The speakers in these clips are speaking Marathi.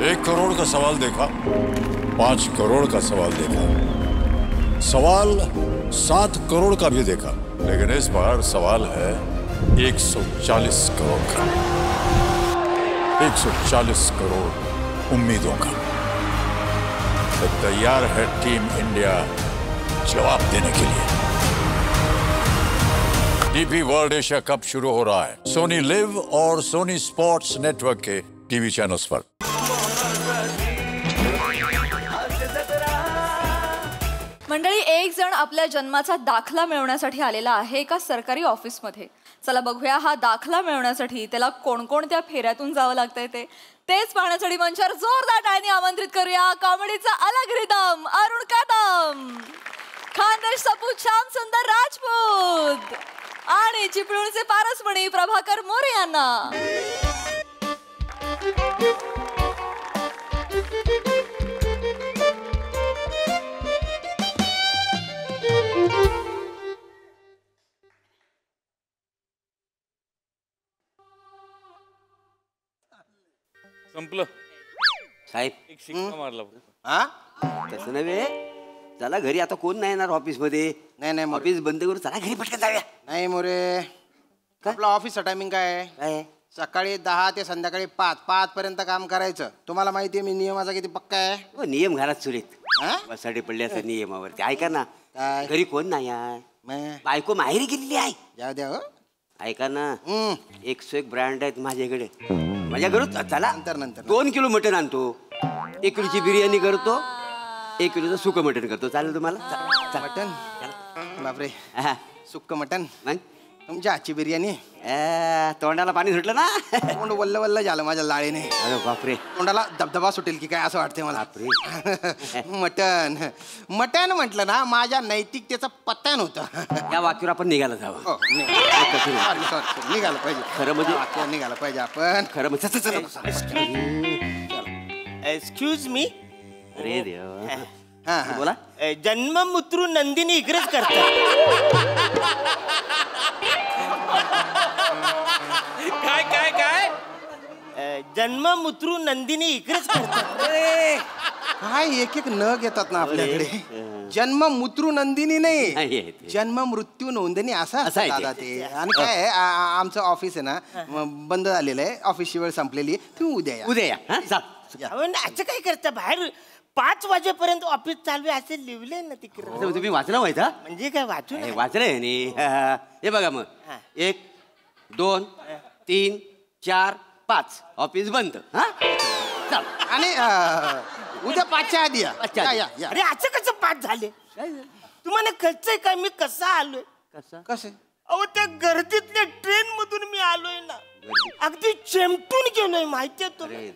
1 करोड़ का सवाल देखा, 5 करोड़ का सवाल देखा, सवाल 7 करोड़ का भी देखा, लेकिन इस बार सवाल है 140 करोड़ का। 140 करोड़ उम्मीदों का। तो तैयार है टीम इंडिया जवाब देने के लिए। डीपी वर्ल्ड एशिया कप शुरू हो रहा है सोनी लिव और सोनी स्पोर्ट्स नेटवर्क के टीवी चैनल्स पर। मंडळी, एक जण आपल्या जन्माचा दाखला मिळवण्यासाठी आलेला आहे एका सरकारी ऑफिसमध्ये. चला बघूया हा दाखला मिळवण्यासाठी त्याला कोणकोणत्या फेऱ्यातून जावं लागतंय तेच पाहण्यासाठी मंचावर जोरदार टाळ्यांनी आमंत्रित करूया कॉमेडीचा अलग रिदम अरुण कदम, खानदेश सपूत श्याम सुंदर राजपूत आणि चिपळूणचे पारसमणी प्रभाकर मोरे यांना. संपलं साहेब. एक शिक्का मारला. हा तसं नव्हे, चला घरी, आता कोण नाही येणार ऑफिस मध्ये. नाही ऑफिस बंद करून चला घरी पटकन जाऊया. नाही मोरे, आपला ऑफिसचा टायमिंग काय आहे? सकाळी 10 ते संध्याकाळी 5 पर्यंत काम करायचं. तुम्हाला माहिती आहे मी नियमाचा किती पक्का आहे. नियम घरात सुरेत बसाडे पडले असं नियमावरती. ऐका ना, घरी कोण नाही आहे, बायको माहेरी गेलेली आहे. जाऊ द्या हो. ऐका ना, 101 ब्रँड आहेत माझ्याकडे. माझ्या घरात चला नंतर 2 किलो मटण आणतो, 1 किलोची बिर्याणी करतो, 1 किलोचं सुकं मटण करतो. चालेल तुम्हाला? मटन? बापरे, सुक्क मटन? मग तुमच्या हातची बिर्याणी. तोंडाला पाणी सुटलं ना, तोंड वल्ल वल्ल झालं माझ्या लाळीने. अरे बापरे, तोंडाला धबधबा सुटेल की काय असं वाटतंय मला. मटन मटन म्हटलं ना, माझ्या नैतिकतेचं पतन होतं. या वाक्यावर आपण निघायला जावं. निघालं पाहिजे खरं म्हणजे, निघालं पाहिजे आपण खरं म्हणजे. Excuse me. अरे देवा, बोला. जन्म मुत्रू नंदिनी इकडेच करतात. काय काय काय? जन्म मुत्रू नंदिनी इकडेच करतात. काय एक एक न घेतात ना आपल्याकडे. जन्म मृत्यू नंदिनी नाही, जन्म मृत्यू नोंदणी असं असं दादा ते. आणि काय आहे, आमचं ऑफिस आहे ना बंद झालेलं आहे, ऑफिसची वेळ संपलेली. तुम्ही उद्या या. असं काय करता, बाहेर 5 वाजेपर्यंत ऑफिस चालू आहे असं लिहिलंय ना तिकडे. तुम्ही वाचलं माहिती? म्हणजे काय वाचून वाचलंय. हे बघा मग, 1 2 3 4 5 ऑफिस बंद. आणि उद्या 5च्या आधी या. अरे असं कसं 5 झाले? तुम्हाला कळतंय का मी कसा आलोय? कसं? अहो त्या गर्दीतल्या ट्रेन मधून मी आलोय ना, अगदी चेमटून गेलोय माहितीये तुम्ही.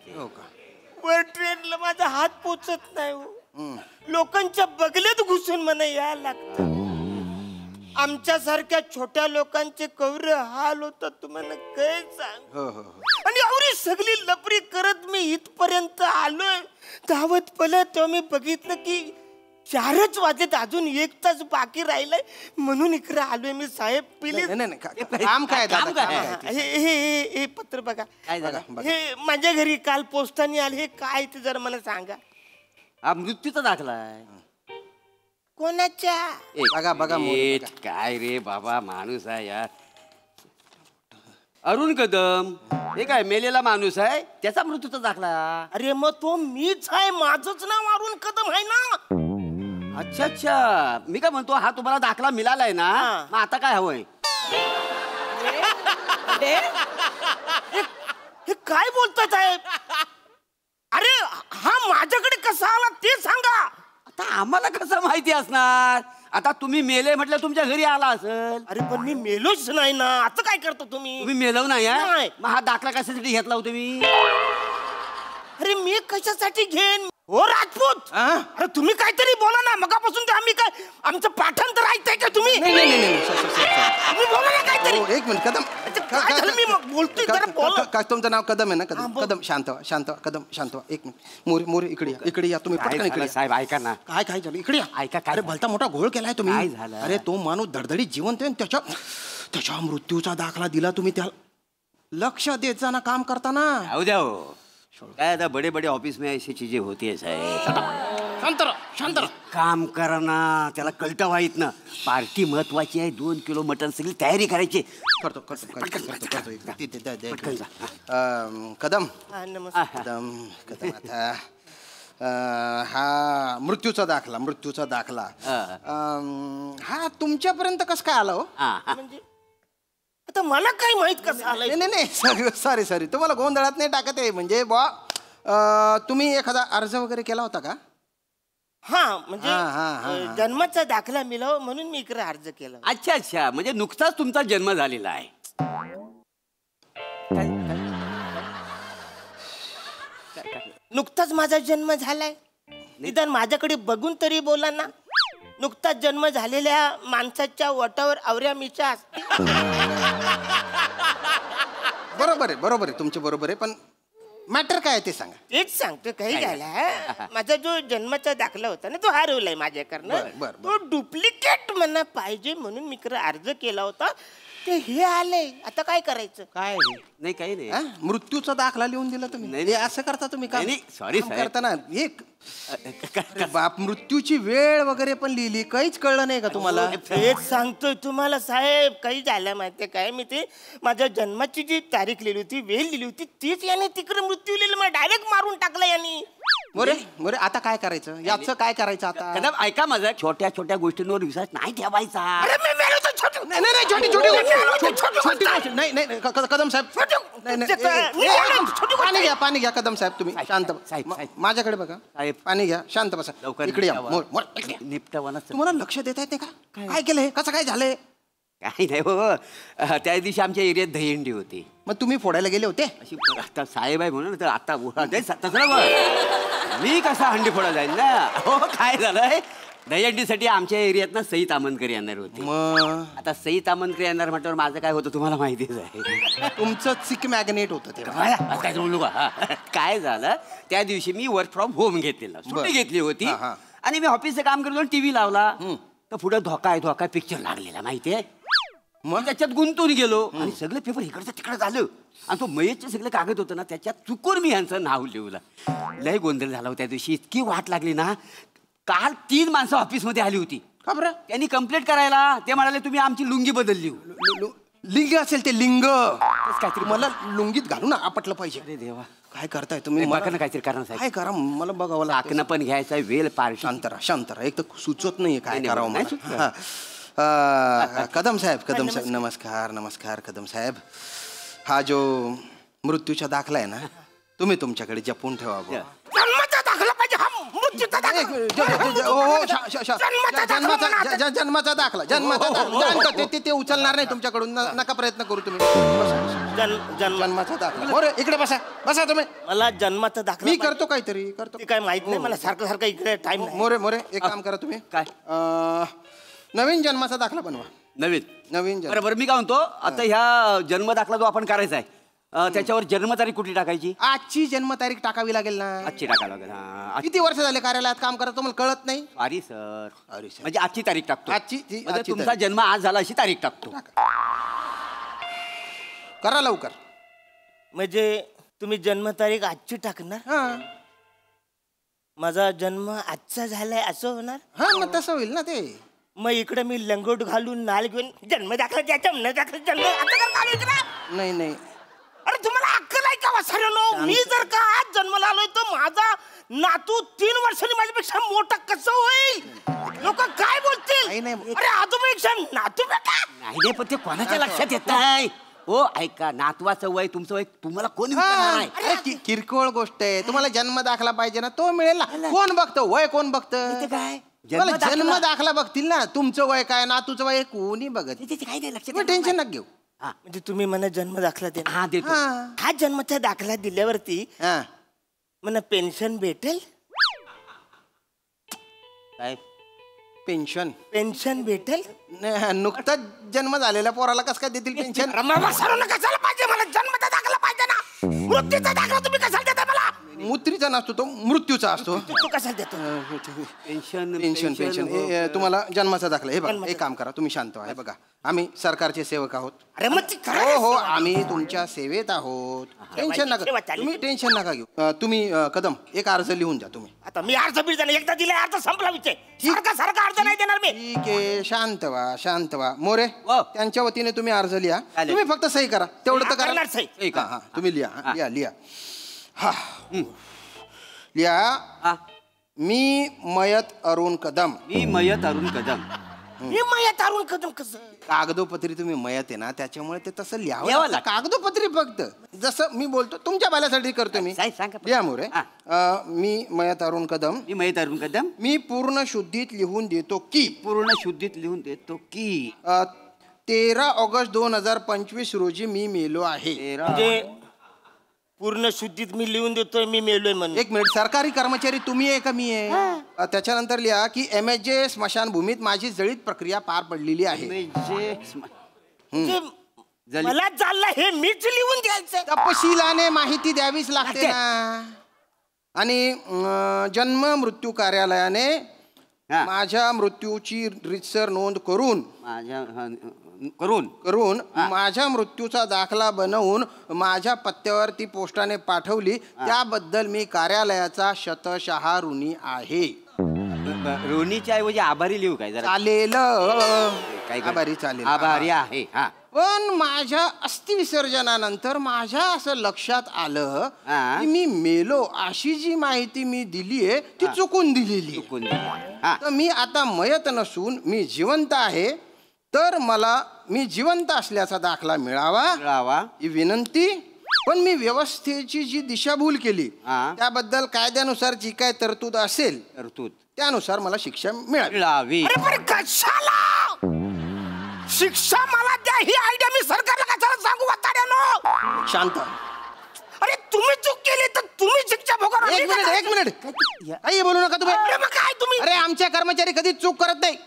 वर ट्रेनला माझा हात पोचत नाही हो. लोकांच्या बगलेत घुसून मला यायला लागतं. आमच्यासारख्या छोट्या लोकांचे कवरे हाल होतात तुम्हाला काय सांग. आणि एवढी सगळी लपरी करत मी इथपर्यंत आलोय. धावत पळत तेव्हा मी बघितलं की 4च वाजलेत, अजून 1 तास बाकी राहिलाय, म्हणून इकडे आलोय मी. साहेब प्लीज. काम काय? हे पत्र बघा. हे माझ्या घरी काल पोस्टाने आले. हे काय ते जरा मला सांगा. हा मृत्यूचा दाखला आहे. कोणाच्या? बघा काय रे बाबा, माणूस आहे यार. अरुण कदम, हे काय मेलेला माणूस आहे, त्याचा मृत्यूचा दाखला. अरे मग तो मीच आहे, माझंच नाव अरुण कदम आहे ना. अच्छा अच्छा, मी काय म्हणतो, हा तुम्हाला दाखला मिळालाय ना, मग आता काय हवंय? हे काय बोलताय साहेब? अरे हा माझ्याकडे कसा आला ते सांगा. आता आम्हाला कसं माहिती असणार? आता तुम्ही मेले म्हटलं तुमच्या घरी आला असेल. अरे पण मी मेलोच नाही ना, आता काय करता तुम्ही? तुम्ही मेलो नाही. मग हा दाखला कशासाठी घेतला हो तुम्ही? अरे मी कशासाठी घेईन हो राजपूत? अरे तुम्ही काहीतरी बोला ना, मगापासून ते आम्ही काय आमचं पाठांतर ऐकताय का तुम्ही? तुम्ही बोला ना काहीतरी. एक मिनिट कदम, काय झालं? मी बोलतोय जरा बोला. काय तुमचं नाव कदम आहे ना? कदम शांत व्हा कदम शांत व्हा. एक मिनिट मोरे इकडे या तुम्ही पटकन इकडे. साहेब ऐका ना. काय झालं? इकडे या. ऐका काय. अरे भलता मोठा घोळ केलाय तुम्ही. काय झालं? अरे तो माणूस धडधडीत जिवंत आहे, त्याच्या मृत्यूचा दाखला दिला तुम्ही. त्याला लक्ष देत जाना काम करताना. जाऊ द्या हो. काय आता बडे बडे ऑफिस में ऐसी चीजें होती है साहेब. काम करा ना, त्याला कळतं वाईत ना. पार्टी महत्वाची आहे. 2 किलो मटन सगळी तयारी करायची. करतो. कदम हा, नमस्कार. कदम आता हा मृत्यूचा दाखला हा तुमच्यापर्यंत कसं काय आला हो? म्हणजे आता मला काय माहित कसं आलंय. नाही सॉरी तुम्हाला गोंधळात नाही टाकत आहे. म्हणजे तुम्ही एखादा अर्ज वगैरे केला होता का? हा म्हणजे जन्माचा दाखला मिळावा म्हणून मी इकडे अर्ज केला. अच्छा म्हणजे नुकताच तुमचा जन्म झालेला आहे. नुकताच माझा जन्म झालाय. निदान माझ्याकडे बघून तरी बोला ना. नुकताच जन्म झालेल्या माणसाच्या वटावर आवऱ्या मिच्या असते. बरोबर आहे तुमचे बरोबर आहे. पण मॅटर काय आहे ते सांगा. तेच सांगतो. काही झालं माझा जो जन्माचा दाखला होता ना तो हरवलाय माझ्याकडनं. तो डुप्लिकेट मला पाहिजे म्हणून मी इकडे अर्ज केला होता. ते हे आलंय. आता काय करायचं? काय नाही काही नाही. मृत्यूचा दाखला लिहून दिला तुम्ही? नाही असं करता तुम्ही का? सॉरी करता ना. एक बाप मृत्यूची वेळ वगैरे पण लिहिली. काहीच कळलं नाही का तुम्हाला? तेच सांगतोय तुम्हाला साहेब. काही झालं माहितीये काय, मी ते माझ्या जन्माची जी तारीख लिहिली होती, वेळ लिहिली होती, तीच याने तिकडे मृत्यू लिहिलं. मला डायरेक्ट मारून टाकला यांनी. बरे आता काय करायचं? याचं काय करायचं आता? कदम ऐका माझा. छोट्या छोट्या गोष्टींवर विश्वास नाही ठेवायचा. नाही कदम साहेब पाणी घ्या कदम साहेब. तुम्ही शांत माझ्याकडे बघा. पाणी घ्या. शांत बसा. इकडे या. निपटवाना. तुम्हाला लक्ष देता येते का? काय केलंय? कसं काय झालंय? काही नाही हो. त्या दिवशी आमच्या एरियात दहीहंडी होती. मग तुम्ही फोडायला गेले होते? अशी आता साहेब आहे म्हणून तर आता मी कसा हंडी फोडा जाईल ना. हो काय झालंय, दहीहंडीसाठी आमच्या एरियात ना सई तामनकर येणार होती. आता सई तामनकर येणार म्हटल्यावर माझं काय होतं तुम्हाला माहितीच आहे. तुमचं चिक मॅग्नेट होतं ते. काय बोलू का? काय झालं, त्या दिवशी मी वर्क फ्रॉम होम घेतलेला, सुट्टी घेतली होती आणि मी ऑफिसचं काम करतो टीव्ही लावला तर पुढे धोका आहे पिक्चर लागलेला माहितीये. मग त्याच्यात गुंतून गेलो आणि सगळे पेपर इकडचं तिकडं झालं आणि तो मयतचे सगळे कागद होतं ना त्याच्यात चुकून मी यांचं नाव लिहिलं. लय गोंधळ झाला त्या दिवशी. इतकी वाट लागली ना. काल 3 माणसं ऑफिसमध्ये आली होती. का बरं? त्यांनी कंप्लेंट करायला. ते म्हणाले तुम्ही आमची लुंगी बदलली. लिंग असेल ते लिंग काहीतरी मला लुंगीत घालून ना आपटलं पाहिजे. अरे देवा काय करताय तुम्ही? मला काहीतरी कारण काय करा मला बघावं लागतं. टाकणं पण घ्यायचा वेळ पार. शांत राहा. एक तर सुचत नाहीये काय करावं मला. कदम साहेब नमस्कार कदम साहेब. हा जो मृत्यूचा दाखला आहे ना तुम्ही तुमच्याकडे जपून ठेवा. जन्माचा दाखला पाहिजे. हा मृत्यूचा दाखला. जन्माचा दाखला ते उचलणार नाही तुमच्याकडून. नका प्रयत्न करू तुम्ही. जन्माचा दाखला. इकडे बसा तुम्ही. मला जन्माचा दाखला मी करतो काहीतरी करतो. काय माहित नाही मला. सारखं इकडे टाइम. मोरे एक काम करा तुम्ही. काय? नवीन जन्माचा दाखला बनवा. नवीन बरोबर. मी काय म्हणतो आता ह्या जन्म दाखला जो आपण करायचा आहे त्याच्यावर जन्मतारीख कुठली टाकायची? आजची जन्मतारीख टाकावी लागेल ना. आजची टाकावी लागेल. किती वर्ष झाले कार्यालयात काम करत तुम्हाला कळत नाही? Sorry sir. म्हणजे आजची तारीख टाकतो. आजची तुमचा जन्म आज झाला अशी तारीख टाकतो. करा लवकर. म्हणजे तुम्ही जन्मतारीख आजची टाकणार? माझा जन्म आजचा झालाय असं होणार? हा मग तसं होईल ना ते. मग इकडे मी लंगोट घालून नाल घेऊन जन्म दाखला नाही. अरे तुम्हाला अक्कल आहे का वासरनो? मी जर का आज जन्माला आलोय तर माझा नातू 3 वर्षांनी माझ्यापेक्षा मोठा कसं होईल? लोक काय बोलतील? अरे आजोबापेक्षा नातू बेटा. नाही पण ते कोणाच्या लक्षात येत नाही. हो ऐका, नातवाचं वय तुमचं वय तुम्हाला कोण विचारणार? किरकोळ गोष्ट आहे. तुम्हाला जन्म दाखला पाहिजे ना तो मिळेल ना. कोण बघतं वय? कोण बघतं? काय जन्म दाखला बघतील ना. तुमचं वय काय नातूचं वय कोणी बघत. काही नाही लक्षात. टेन्शन नका घेऊ. म्हणजे तुम्ही मला जन्म दाखला दे. हा देतो. हा जन्माचा दाखला दिल्यावरती मला पेन्शन भेटेल? काय पेन्शन भेटेल? नुकताच जन्म झालेल्या पोराला कसं काय देतील पेन्शन? कशाला पाहिजे? मला जन्माचा दाखला पाहिजे ना. मृत्यूचा दाखला तुम्ही कशाला देता मला? मुत्रीचा नसतो तो मृत्यूचा असतो. तू कसा देतो? पेन्शन पेन्शन पेन्शन तुम्हाला जन्माचा दाखला. हे बघा एक काम करा, तुम्ही शांत व्हा. हे बघा आम्ही सरकारचे सेवक आहोत. अरे मग ती हो हो आम्ही तुमच्या सेवेत आहोत. टेन्शन नका तुम्ही टेन्शन नका घेऊ. तुम्ही कदम एक अर्ज लिहून द्या तुम्ही. आता मी अर्ज बीज एकदा दिला अर्ज संपला विषय. सारखा अर्ज नाही देणार मी. ठीक आहे शांत व्हा शांत व्हा. मोरे हो. त्यांच्या वतीने तुम्ही अर्ज लिहा. चालेल. तुम्ही फक्त सही करा तेवढं तर करणार करा. सही. हा हा तुम्ही लिहा लिहा लिहा. हा लिहा. मी मयत अरुण कदम. मी मयत अरुण कदम. मी मयत अरुण कदम कसं? कागदोपत्री तुम्ही मयत आहे ना त्याच्यामुळे ते तसं लिहावं लिहावं लागतं. लागतं. कागदोपत्री फक्त जसं मी बोलतो तुमच्या बाल्यासाठी करतो मी. सांगा. लिहा मोरे. मी मयत अरुण कदम. मी मयत अरुण कदम. मी पूर्ण शुद्धीत लिहून देतो की पूर्ण शुद्धीत लिहून देतो की 13 ऑगस्ट 2025 रोजी मी मेलो आहे. म्हणजे पूर्ण शुद्धीत मी लिहून देतोय मी मेलोय म्हणून. एक मिनिट सरकारी कर्मचारी तुम्ही आहे का मी आहे? त्याच्यानंतर लिहा की MSJ स्मशानभूमीत माझी जळीत प्रक्रिया पार पडलेली आहे. म्हणजे मला चाललं हे मीच लिहून द्यायचं. तपशिलाने माहिती द्यावीच लागते ना. आणि जन्म मृत्यू कार्यालयाने माझ्या मृत्यूची रीतसर नोंद करून माझ्या मृत्यूचा दाखला बनवून माझ्या पत्त्यावर ती पोस्टाने पाठवली त्याबद्दल मी कार्यालयाचा शतशः ऋणी आहे. ऋणीच्या ऐवजी आभारी लिहू काय जरा? चालेल आभारी चालेल आभारी आहे. पण माझ्या अस्थि विसर्जनानंतर माझ्या असं लक्षात आलं की मी मेलो अशी जी माहिती मी दिलीये ती चुकून दिलेली. तर मी आता मयत नसून मी जिवंत आहे. तर मला मी जिवंत असल्याचा दाखला मिळावा ही विनंती. पण मी व्यवस्थेची जी दिशाभूल केली त्याबद्दल कायद्यानुसार जी काय तरतूद असेल त्यानुसार मला शिक्षा मिळावी. अरे पण कशाला शिक्षा मला द्या ही आयडिया मी सरकारला कशाला सांगू वाटाड्यानो? शांत. अरे तुम्ही चूक केली तर तुम्ही शिक्षा भोगा. एक मिनिट काही बोलू नका तुम्ही. अरे मग काय तुम्ही? अरे आमच्या कर्मचारी कधीच चूक करत नाही.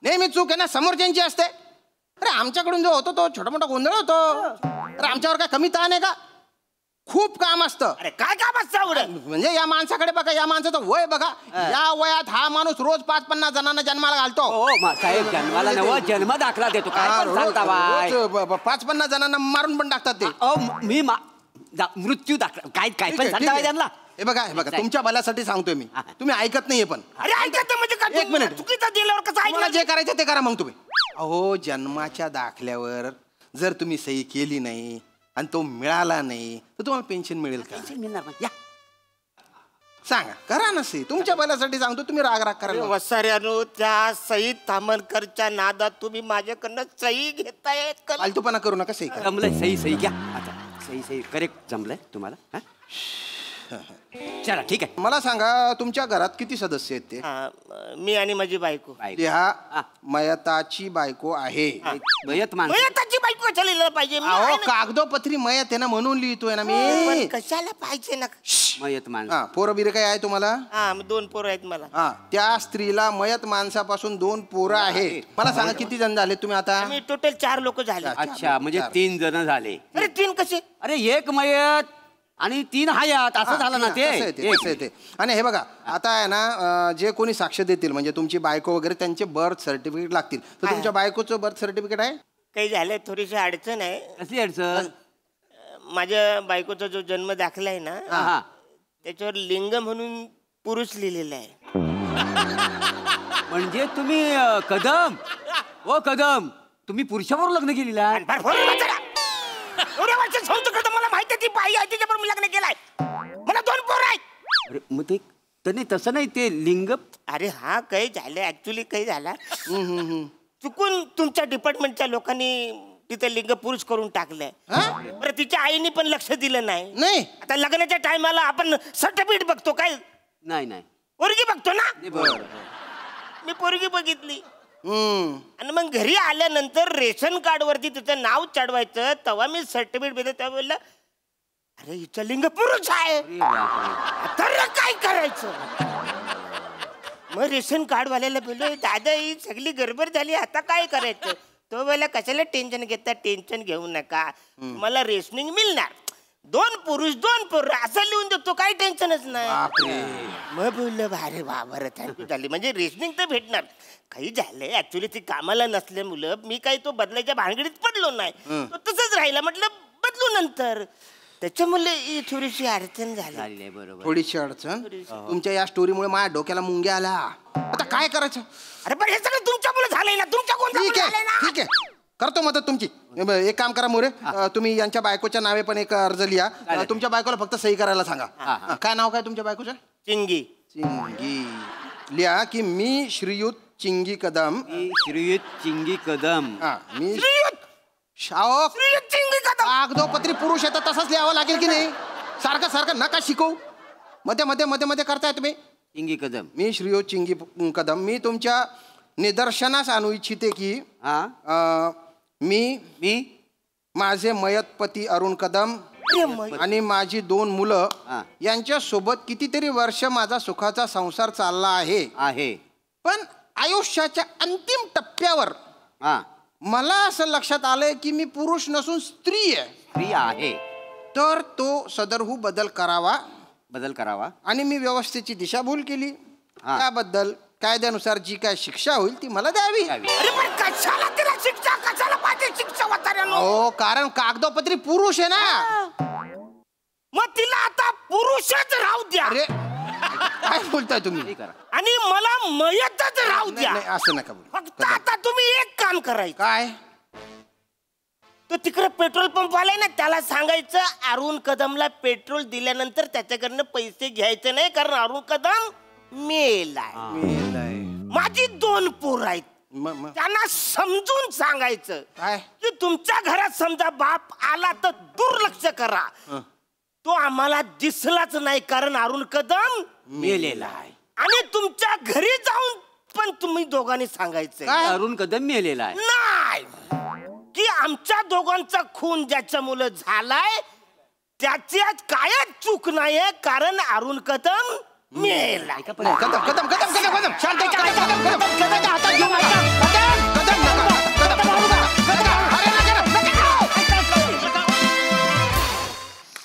नेहमी चूक आहे ना समोरच्यांची असते. अरे आमच्याकडून जो होतो तो छोटा मोठा गोंधळ होतो. अरे आमच्यावर काय कमी ताण आहे का? खूप काम असतं. अरे काय काम असतं एवढं? म्हणजे या माणसाकडे बघा या माणसाचं वय बघा. या वयात हा माणूस रोज 5-50 जणांना जन्माला घालतो. साहेब जन्माला नव जन्म दाखला देतो काय पण सांगता बाय. 5-50 जणांना मारून पण टाकतात ते. मी मृत्यू दाखला काय काय पण सांगता बाय त्यांना. हे बघा तुमच्या भल्यासाठी सांगतोय मी. तुम्ही ऐकत नाहीये पण. अरे ऐकत म्हणजे काय? एक मिनिट. चुकीचं दिल्यावर कसं तुम्हाला ऐकलं? जे करायचं ते करा मग तुम्ही. अहो जन्माच्या दाखल्यावर जर तुम्ही सही केली नाही आणि तो मिळाला नाही तर तुम्हाला पेन्शन मिळेल का? या सांगा करा ना सही. तुमच्या भल्यासाठी सांगतो तुम्ही राग करा. वसाऱ्यानो त्या सई तामणकरच्या नादात तुम्ही माझ्याकडनं सही घेताय. फालतूपणा करू नका. सही करा. जमलंय सही घ्या आता. सही करेक्ट जमलंय तुम्हाला. चला ठीक आहे. मला सांगा तुमच्या घरात किती सदस्य आहेत ते? मी आणि माझी बायको. लिहा मयताची बायको आहे. मयताची बायको कशाला लिहिलं पाहिजे? अहो कागदोपत्री मयत आहे ना म्हणून लिहितोय ना मी. कशाला पाहिजे ना? मयत माणूस. पोरं बिरं काय आहे तुम्हाला? 2 पोरं आहेत मला. त्या स्त्रीला मयत माणसापासून 2 पोरं आहेत. मला सांगा किती जण झाले तुम्ही आता? मी टोटल 4 लोक झाले. अच्छा म्हणजे 3 जण झाले. अरे 3 कसे? अरे 1 मयत आणि 3 हयात असं झालं ना ते. आणि हे बघा आता आहे ना जे कोणी साक्ष देतील म्हणजे तुमची बायको वगैरे त्यांचे बर्थ सर्टिफिकेट लागतील. तर तुमच्या बायकोचं बर्थ सर्टिफिकेट आहे? काही झालंय थोडीशी अडचण आहे. कसली अडचण? माझ्या बायकोचा जो जन्म दाखला आहे ना त्याच्यावर लिंग म्हणून पुरुष लिहिलेला आहे. म्हणजे तुम्ही कदम तुम्ही पुरुषाबरोबर लग्न केलेलं आहे? एवढ्या वर्ष संस्कृत मला माहिती ती बाई आहे तिच्याबरोबर मी लग्न केलंय. मला 2 पोरं आहेत. अरे मग ते नाही तसं नाही ते लिंग. अरे हा काही झालं ऍक्च्युली काही झाला चुकून तुमच्या डिपार्टमेंटच्या लोकांनी तिथे लिंग पुरुष करून टाकलंय. बरं तिच्या आईने पण लक्ष दिलं नाही. आता लग्नाच्या टायमाला आपण सर्टिफिकेट बघतो काय? नाही पोरगी बघतो ना. मी पोरगी बघितली आणि मग घरी आल्यानंतर रेशन कार्ड वरती तिचं नाव चढवायचं तेव्हा मी सर्टिफिकेट देतो तेव्हा बोललं अरे हिचं लिंग पुरुष आहे. तर काय करायचं? मग रेशन कार्ड वाल्याला बोललो दादा ही सगळी गडबड झाली आता काय करायचं? तो बोला कशाला टेन्शन घेता? टेन्शन घेऊ नका मला रेशनिंग मिळणार. 2 पुरुष 2 पोरं असं लिहून देतो, काही टेन्शनच नाही. बापरे. मग बोललं भारे वा बरं थँक्यू झाली, म्हणजे रेशनिंग तर भेटणार. काही झालंय ऍक्च्युली ती कामाला नसल्यामुळं मी काही तो बदलायच्या भानगडीत पडलो नाही, तो तसंच राहिला. म्हटलं बदलू नंतर, त्याच्यामुळे ही थोडीशी अडचण झाली. बरोबर. थोडीशी अडचण. तुमच्या या स्टोरीमुळे माझ्या डोक्याला मुंग्या आला. आता काय करायचं? अरे पण हे सगळं तुमच्यामुळे झालंय ना, तुमच्या ठीक आहे ठीक आहे, करतो मदत तुमची. एक काम करा मोरे, तुम्ही यांच्या बायकोच्या नावे पण एक अर्ज लिहा. तुमच्या बायकोला फक्त सही करायला सांगा. काय नाव काय तुमच्या बायकोचं? चिंगी. चिंगी. लिहा की मी श्रीयुत चिंगी कदम. श्रीयुत चिंगी कदम. मी श्रीयुत चिंगी कदम. कागदोपत्री पुरुष येतात तसंच लिहावं लागेल की नाही? सारखं सारखं नका शिकवू. मध्ये मध्ये मध्ये मध्ये करताय तुम्ही. चिंगी कदम. मी श्रीयुत चिंगी कदम. मी तुमच्या निदर्शनास आणू इच्छिते की मी माझे मयत पती अरुण कदम आणि माझी 2 मुलं यांच्या सोबत कितीतरी वर्ष माझा सुखाचा संसार चालला आहे. पण आयुष्याच्या अंतिम टप्प्यावर मला असं लक्षात आलंय की मी पुरुष नसून स्त्री आहे. तर तो सदरहू बदल करावा आणि मी व्यवस्थेची दिशाभूल केली. त्याबद्दल कायद्यानुसार जी काय शिक्षा होईल ती मला द्यावी. अरे पण कशाला तिला शिक्षा, कशाला पाहिजे शिक्षा वाताऱ्यानो? हो, कारण कागदोपत्री पुरुष आहे ना. मग तिला आता पुरुषच राहू द्या. अरे काय बोलताय तुम्ही? आणि मला मयतच राहू द्या. नाही, असं नका बोलू. फक्त आता तुम्ही एक काम करायचं. काय? तो तिकडे पेट्रोल पंप वाला आहे ना, त्याला सांगायचं अरुण कदमला पेट्रोल दिल्यानंतर त्याच्याकडनं पैसे घ्यायचे नाही, कारण अरुण कदम मेलाय. माझी 2 पोरं आहेत, त्यांना समजून सांगायचं काय? की तुमच्या घरात समजा बाप आला तर दुर्लक्ष करा. तो आम्हाला दिसलाच नाही, कारण अरुण कदम मेलेला आहे. आणि तुमच्या घरी जाऊन पण तुम्ही दोघांनी सांगायचं अरुण कदम मेलेला आहे नाही, की आमच्या दोघांचा खून ज्याच्यामुळे झालाय त्याच्यात कायच चूक नाहीये, कारण अरुण कदम मेला. कदम कदम कदम कदम कदम शांत.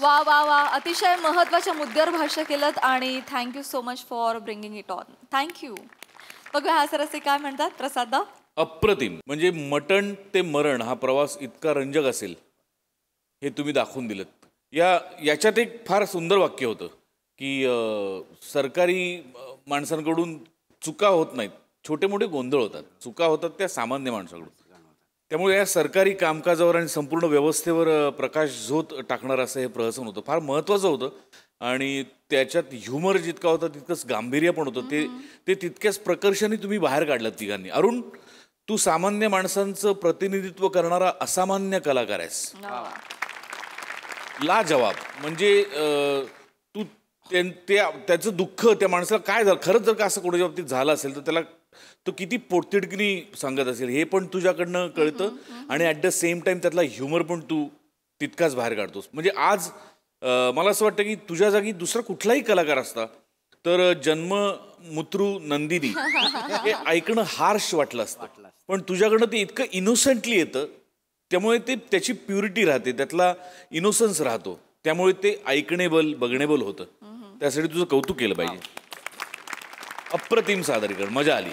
वा वा वा, अतिशय महत्त्वाच्या मुद्द्यावर भाष्य केलं आणि thank you so much for bringing it on. Thank you. बघूया हा सरसे काय म्हणतात प्रसादा. अप्रतिम. म्हणजे मटण ते मरण हा प्रवास इतका रंजक असेल हे तुम्ही दाखवून दिलं. याच्यात एक फार सुंदर वाक्य होतं की सरकारी माणसांकडून चुका होत नाहीत, छोटे मोठे गोंधळ होतात. चुका होतात त्या सामान्य माणसाकडून. त्यामुळे या सरकारी कामकाजावर आणि संपूर्ण व्यवस्थेवर प्रकाश झोत टाकणार असं हे प्रहसन होतं. फार महत्त्वाचं होतं आणि त्याच्यात ह्युमर जितका होता तितकंच गांभीर्य पण होतं. ते तितक्याच प्रकर्षाने तुम्ही बाहेर काढलात तिघांनी. अरुण, तू सामान्य माणसांचं प्रतिनिधित्व करणारा असामान्य कलाकार आहेस. लाजवाब. म्हणजे तू त्याचं दुःख त्या माणसाला काय झालं, खरंच जर का असं कोणाच्या बाबतीत झालं असेल तर त्याला तो किती पोटतिडकीने सांगत असेल हे पण तुझ्याकडनं कळतं. आणि ॲट द सेम टाइम त्यातला ह्युमर पण तू तितकाच बाहेर काढतोस. म्हणजे आज मला असं वाटतं की तुझ्या जागी दुसरा कुठलाही कलाकार असता तर जन्ममुत्रू नंदिनी हे ऐकणं हार्श वाटलं असतं, पण तुझ्याकडनं ते इतकं इनोसंटली येतं, त्यामुळे ते त्याची प्युरिटी राहते, त्यातला इनोसन्स राहतो, त्यामुळे ते ऐकणेबल बघणेबल होतं. त्यासाठी तुझं कौतुक केलं पाहिजे. अप्रतिम सादरीकरण, मजा आली.